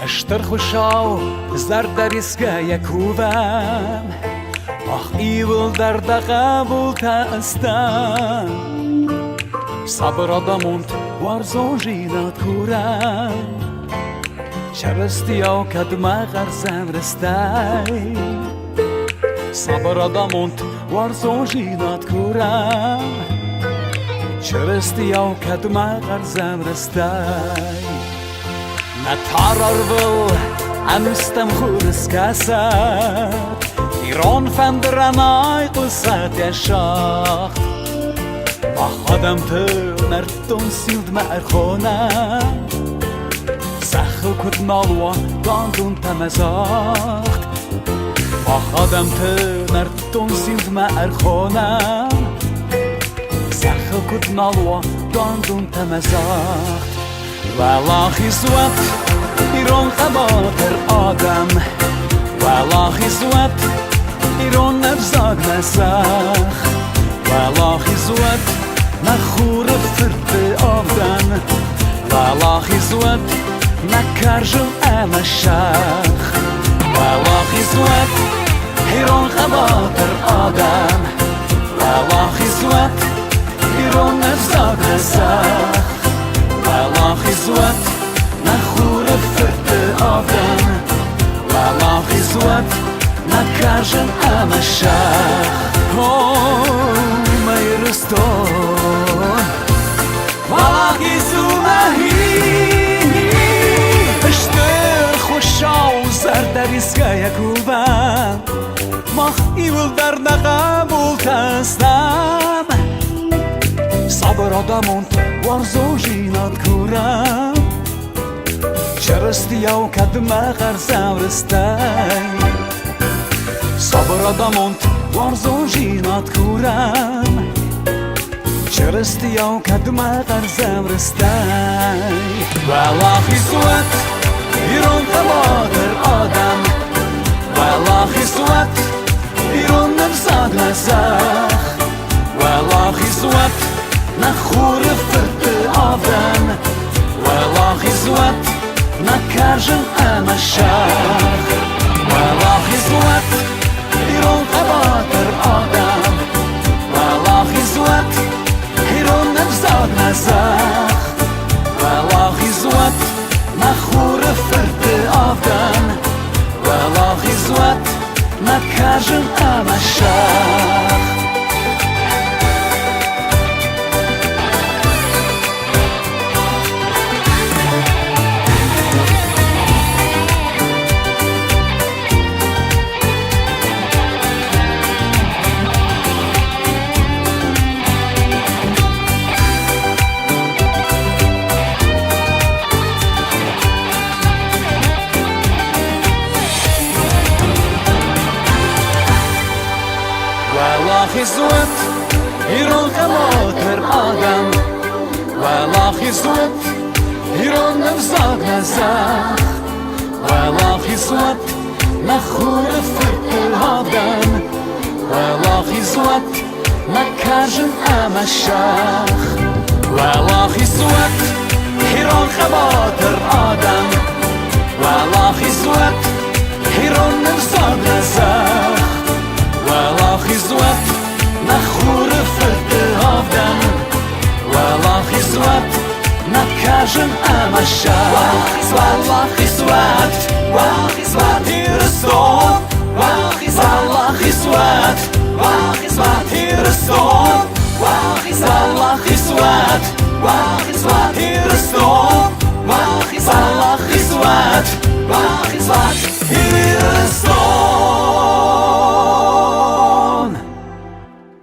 اشتر خوشاو زرد در اسکه یکوبم آخ ایول در قبول تستم صبر آدموند وارزون جینات کورم چرستی او کدمه غرزم رستی صبر آدموند وارزون جینات کورم چرستی او کدمه غرزم رستی نتارار ول انستم خورس کسد ایران فندرنای قصت یشاخت با خودم تو نردون سیلد مرخونم سخل کد نالوا گاندون تمزاخت با خودم تو نردون سیلد مرخونم سخل کد نالوا گاندون تمزاخت والله زود ایران خباتر آدم والله زود ایران نفزاق نسخ والله زود نخور فرد آدم والله زود نکرجم ام شخ والله زود ایران خباتر آدم والله زود ایران نفزاق نسخ والله زود نخور فرد آدم والله زود نکرجم ام شخ میرستان والله زومهی اشتر خوشاو زرد در اسکه یکوبم ماخ ایول در قبول تستم صبر آدموند وارزو جینات کورم چرستی او کدمه غرزم رستی صبر آدموند وارزو جینات کورم چرستی او کدمه غرزم رستی والله زود ایران خباتر آدم والله زود ایران نفزاد نسخ والله زود نخور فرد آدم والله زود نکرجم ام شخ والله زود ایران خباتر آدم والله زود ایران نفزاد نسخ والله زود نخور فرد آدم والله زود نکرجم ام شخ والله زود ایران خباتر آدم والله زود ایران نفزاق نسخ والله زود نخور فرد آدم والله زود نکرجم ام شخ والله زود ایران خباتر آدم والله زود ایران نفزاق نسخ والله زود نخور فرد آدم والله زود نکرجم ام شخ والله زود